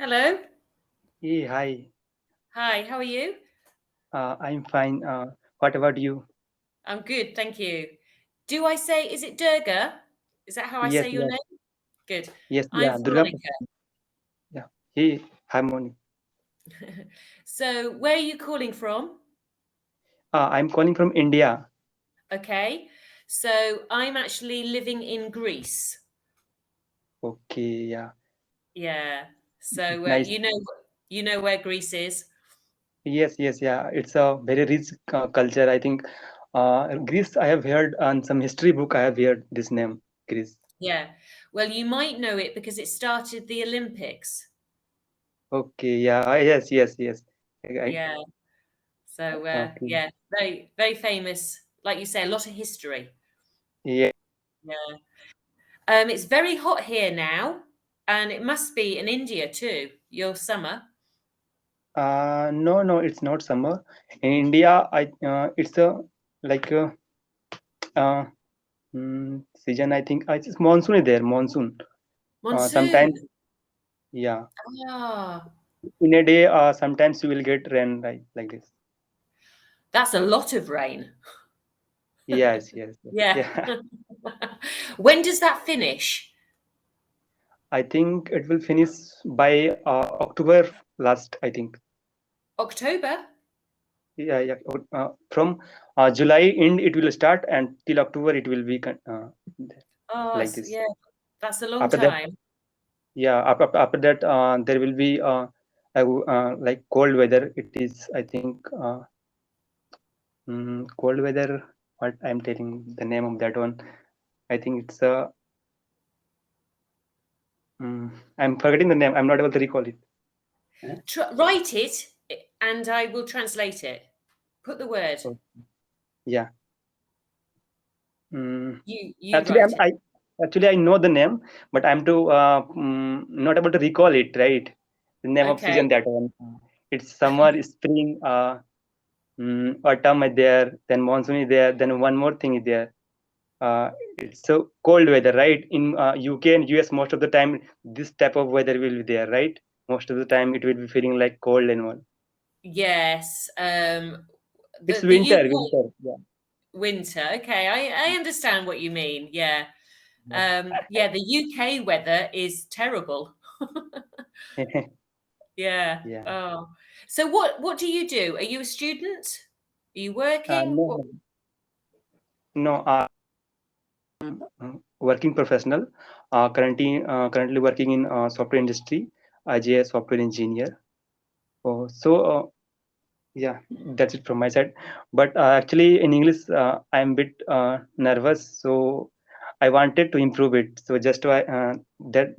Hello. Hey, hi. Hi, how are you? I'm fine. What about you? I'm good, thank you. Do I say, is it Durga? Is that how I Yes, say your yes, name? Good. yes, I'm yeah. Durga. Veronica. Yeah. Hey, hi, Moni. So, where are you calling from? I'm calling from India. Okay. So, I'm actually living in Greece. Okay, yeah. Yeah. So, Nice. you know where Greece is? Yes, yes, yeah. It's a very rich culture. I think Greece, I have heard on some history book, I have heard this name, Greece. Yeah. Well, you might know it because it started the Olympics. Okay, yeah. Yes, yes, yes. Yeah. So, Okay. yeah, very, very famous. Like you say, a lot of history. Yeah. Yeah. It's very hot here now, and it must be in India too. Your summer. No, no, it's not summer. In India, it's a like a uh, season. I think it's monsoon is there. Monsoon. Monsoon. Sometimes, yeah, Ah, in a day, sometimes you will get rain like this. that's a lot of rain. Yes, yes, yes. Yeah. Yeah. When does that finish? I think it will finish by October last. I think. October? Yeah, yeah. From July end it will start, and till October it will be Oh, like this. yeah, that's a long After that, time. yeah. After that, there will be like cold weather. It is, I think, cold weather. What I'm telling the name of that one. I think it's I'm forgetting the name. I'm not able to recall it. Write it, and I will translate it. Put the word. So yeah. Mm, You actually, write it. I know the name, but I'm not able to recall it. Right, the name of Okay. season that one. It's summer, spring, autumn is there. Then monsoon is there. Then one more thing is there. Uh, it's so cold weather, right? In UK and US, most of the time this type of weather will be there, right? Most of the time it will be feeling like cold and all. Yes. It's The winter, UK winter. Yeah. winter. Okay, I understand what you mean. Yeah. Yeah, the UK weather is terrible. Yeah. Yeah. Oh. So what do you do? Are you a student? Are you working? No, no. Working professional. Currently working in software industry as a software engineer. Yeah, that's it from my side. But actually, in English, I'm a bit nervous, so I wanted to improve it. So just why that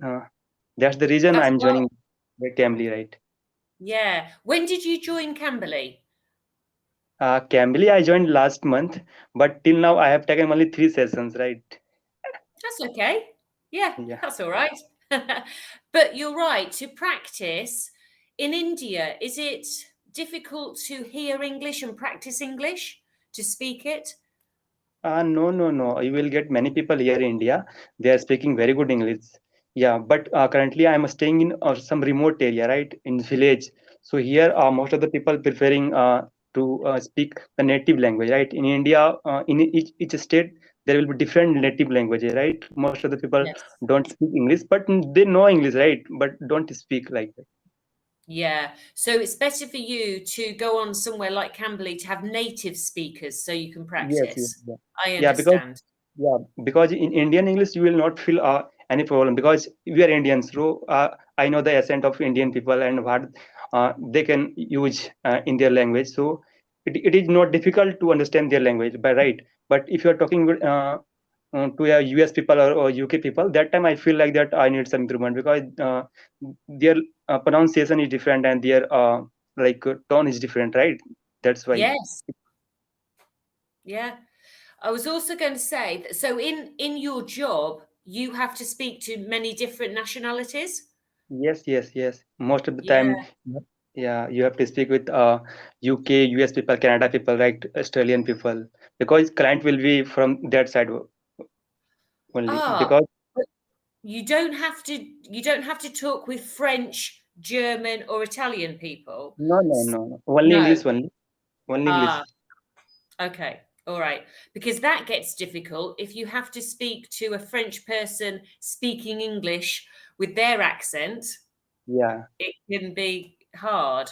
that's the reason That's I'm well. joining the Cambly, right? Yeah. When did you join Camberley? Cambly I joined last month, but till now I have taken only 3 sessions, right? That's okay. Yeah, Yeah. that's all right. But you're right, to practice in India, is it difficult to hear English and practice English, to speak it? No, no, no. You will get many people here in India. They are speaking very good English. Yeah, but currently I'm staying in some remote area, right, in village. So here, most of the people preferring to speak the native language, right? In India, in each state, there will be different native languages, right? Most of the people Yes. don't speak English, but they know English, right? But don't speak like that. Yeah. So it's better for you to go on somewhere like Cambly to have native speakers so you can Yes, yes, practice. yeah. I Yeah, because understand. yeah, because in Indian English you will not feel any problem because we are Indians. So I know the accent of Indian people and what they can use in their language. So it is not difficult to understand their language, by right. But if you are talking with, to a US people or UK people, that time I feel like that I need some improvement because their pronunciation is different and their tone is different, right? That's why. Yes. Yeah. I was also going to say that so in your job, you have to speak to many different nationalities. Yes, yes, yes. Most of the Yeah. time, yeah, you have to speak with UK, US people, Canada people, right? Australian people, because client will be from that side only. Ah, Because but you don't have to talk with French German or Italian people? No. Only No. English, only English. Ah, okay. All right. Because that gets difficult if you have to speak to a French person speaking English with their accent. Yeah, It can be hard.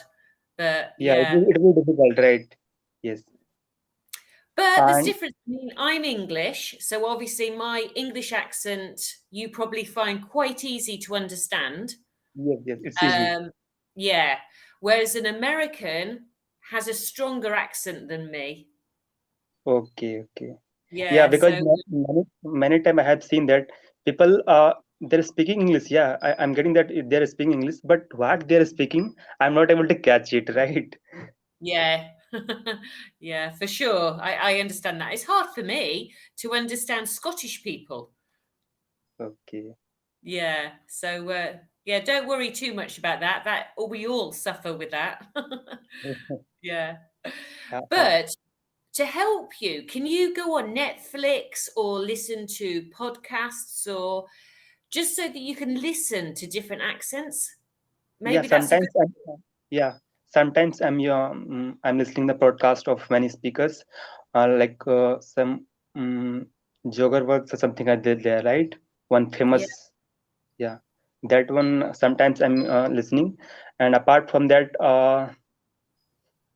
But yeah, yeah. it will be difficult, right? Yes, But there's and difference. I mean, I'm English, so obviously my English accent you probably find quite easy to understand. yes, it's easy. Yeah. Whereas an American has a stronger accent than me. Okay. Yeah, Yeah. because So many time I have seen that people they're speaking English. Yeah, I'm getting that they're speaking English, but what they're speaking, I'm not able to catch it, right? yeah. Yeah, for sure. I understand that. It's hard for me to understand Scottish people. Okay. Yeah. So yeah, don't worry too much about that. We all suffer with that. Yeah. Yeah, But to help you, can you go on Netflix or listen to podcasts or just so that you can listen to different accents? yeah. Maybe that's a good. Yeah, sometimes I'm listening the podcast of many speakers, like some jogger works or something like that. There, right? One Yeah. famous, yeah, that one. Sometimes I'm listening, and apart from that,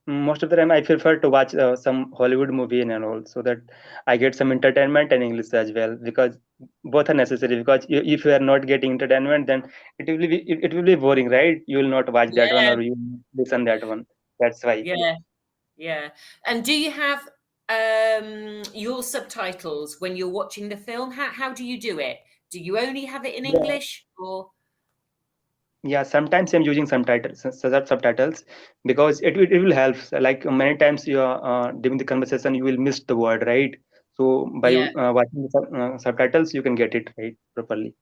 most of the time I prefer to watch some Hollywood movie and all, so that I get some entertainment and English as well, because both are necessary. Because if you are not getting entertainment, then it will be boring, right? You will not watch that one Yeah. or you will listen that one. That's why. Yeah. Yeah. And do you have your subtitles when you're watching the film? How do you do it? Do you only have it in Yeah, English or yeah. Sometimes I'm using subtitles because it will help. Like many times you are during the conversation you will miss the word, right? So by yeah. watching the subtitles, you can get it right properly.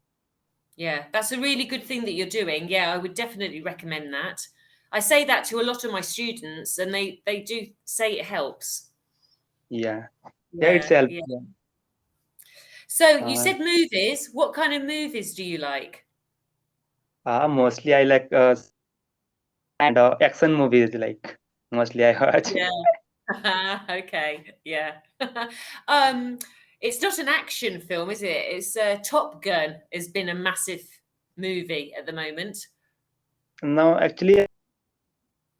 Yeah, that's a really good thing that you're doing. Yeah, I would definitely recommend that. I say that to a lot of my students and they do say it helps. Yeah, yeah. It's Yeah, help. yeah. Yeah. So you Uh, said movies. What kind of movies do you like? Mostly I like and action movies. Like mostly I watch. Yeah. Okay. Yeah. um, it's not an action film, is it? It's Top Gun has been a massive movie at the moment. No, actually,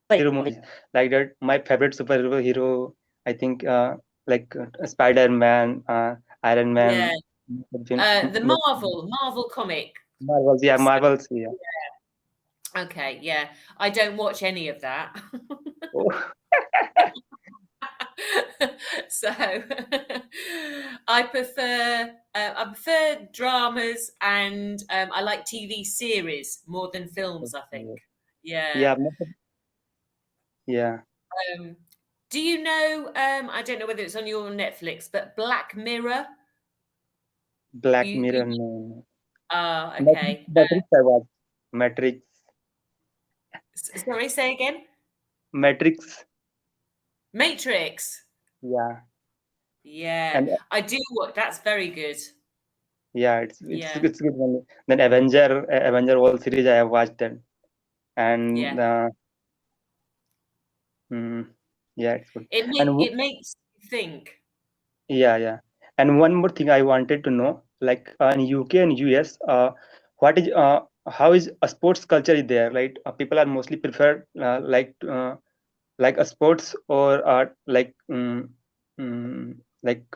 hero movies like that. My favorite superhero hero, I think, like Spider-Man, Iron Yeah. Man, The Marvel comic. Marvels. Yeah, Marvels. Yeah. Okay, yeah. I don't watch any of that. Oh, So I prefer dramas and I like TV series more than films, I think. okay. Yeah. Yeah, yeah. Um, do you know I don't know whether it's on your Netflix, but Black Mirror? Black You Mirror. No. okay. Matrix. I watch Matrix. Sorry, say again. Matrix. Matrix. Yeah, Yeah, and I do what that's very good. yeah, it's Yeah, it's good one. Then Avenger all series I have watched them, and yeah. mm, yeah, it's good. It And make it makes you think. yeah. And one more thing I wanted to know, like in UK and US, what is how is a sports culture is there? Right, people are mostly prefer like a sports or like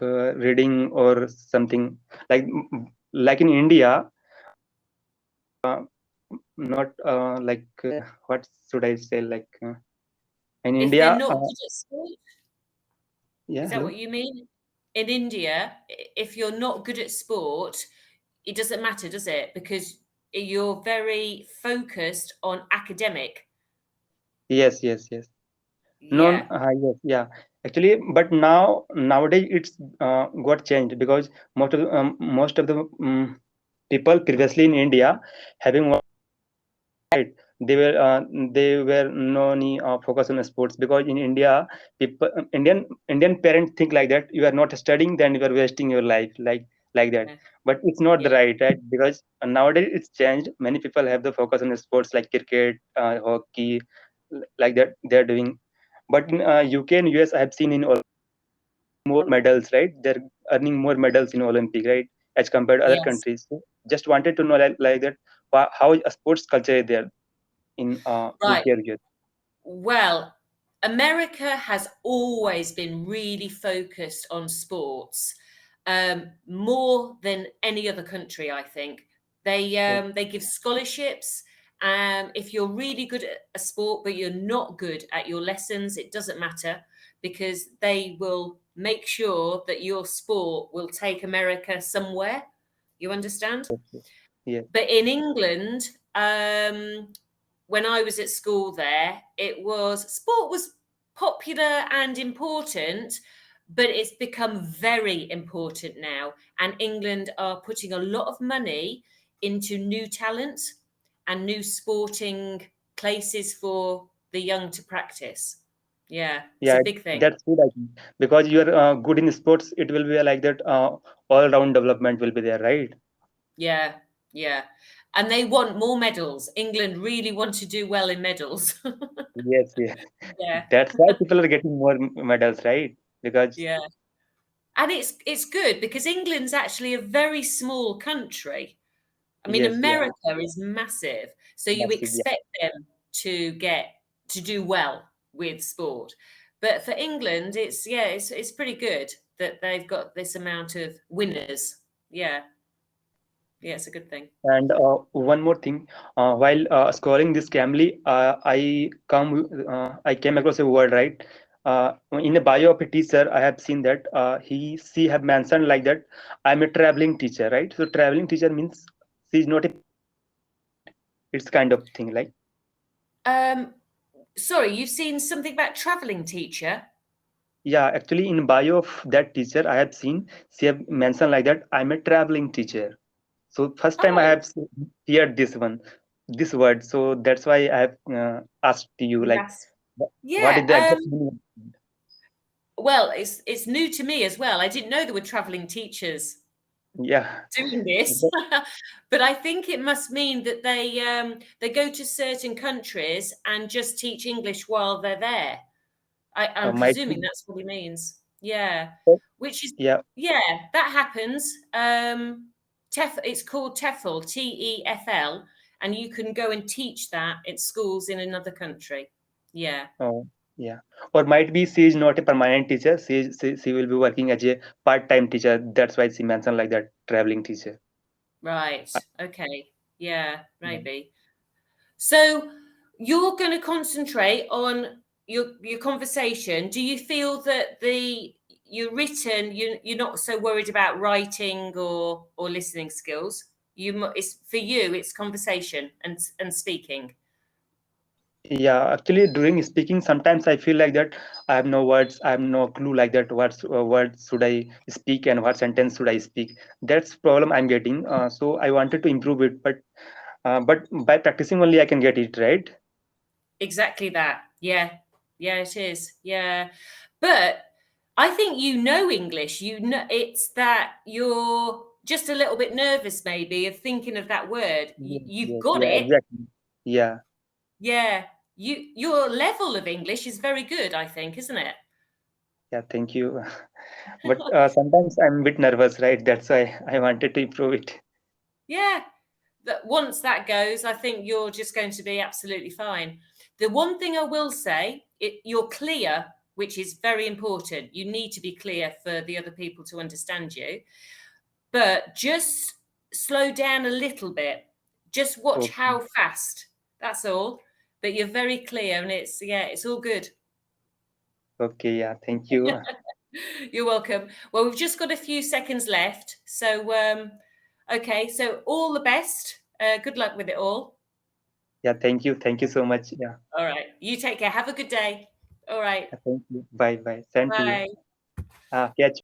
reading or something like like in India, not what should I say? Like in If they're India, not good at sport, yeah, is that hello. what you mean? In India, if you're not good at sport, it doesn't matter, does it? Because you're very focused on academic. Yes. No, Yeah, yes, yeah. Actually, but nowadays it's got changed because most of the people previously in India having one right, they were no any focus on sports because in India people Indian parents think like that you are not studying then you are wasting your life like that. yeah, but it's not the Yeah. right, because nowadays it's changed. Many people have the focus on the sports like cricket, hockey, like that they're doing. But in UK and US, I have seen in more medals, right? They're earning more medals in Olympic, right, as compared to other Yes. countries. So just wanted to know like that, how a sports culture is there in Right. UK or US. Well, America has always been really focused on sports, more than any other country, I think. They give scholarships. If you're really good at a sport, but you're not good at your lessons, it doesn't matter because they will make sure that your sport will take America somewhere. You understand? Okay. Yeah, But in England, when I was at school there, sport was popular and important, but it's become very important now. And England are putting a lot of money into new talent and new sporting places for the young to practice. Yeah, it's a yeah, big thing. that's good, I think, because you're good in sports. It will be like that. All round development will be there, right? Yeah, yeah. And they want more medals. England really want to do well in medals. Yes, yes. Yeah, That's why people are getting more medals, right? Because yeah. And it's good because England's actually a very small country. I mean, yes, yeah, America is massive, so you massive, yeah. expect them to do well with sport. But for England, it's pretty good that they've got this amount of winners. Yeah, yeah, it's a good thing. And one more thing, while scoring this Cambly, I came across a word, right? In a bio of a teacher, I have seen that she have mentioned like that. I'm a traveling teacher, right? So traveling teacher means she's not a, right? It's kind of thing like. Um, Sorry, you've seen something about traveling teacher? Yeah, actually, in bio of that teacher, I have seen she have mentioned like that. I'm a traveling teacher. So first time I Oh, have heard this word. So that's why I have asked you like, yes. what Yeah. is the exact meaning? Well, it's new to me as well. I didn't know there were traveling teachers Yeah, doing this, but I think it must mean that they go to certain countries and just teach English while they're there. I'm might be. presuming that's what he means. Yeah, which is Yeah, yeah, that happens. It's called TEFL, TEFL, and you can go and teach that at schools in another country. Yeah, oh, yeah. Or might be she is not a permanent teacher. She will be working as a part-time teacher. That's why she mentioned like that, traveling teacher. right. Uh, Okay. Yeah, yeah. maybe. So you're going to concentrate on your conversation. Do you feel that you're written, you're not so worried about writing or listening skills? It's for you. It's conversation and speaking. Yeah, actually, during speaking, sometimes I feel like that I have no words, I have no clue like that. What words should I speak and what sentence should I speak? That's problem I'm getting. So I wanted to improve it, but by practicing only I can get it right. Exactly that. Yeah, yeah, it is. Yeah, but I think you know English. You know it's that you're just a little bit nervous, maybe, of thinking of that word. Yes, You've yes, got yeah, it. exactly. Yeah, Yeah, your level of English is very good, I think, isn't it? yeah. Thank you. But sometimes I'm a bit nervous, right? That's why I wanted to improve it. Yeah. That once that goes, I think you're just going to be absolutely fine. The one thing I will say, you're clear, which is very important. You need to be clear for the other people to understand you, but just slow down a little bit. Just watch Okay, how fast. That's all. But you're very clear, and it's all good. okay, yeah. Thank you. You're welcome. Well, we've just got a few seconds left. So, okay. So, all the best. Good luck with it all. Yeah, thank you so much. Yeah, All right. You take care. Have a good day. All right. thank you. Bye, bye. Send to you. Bye. Catch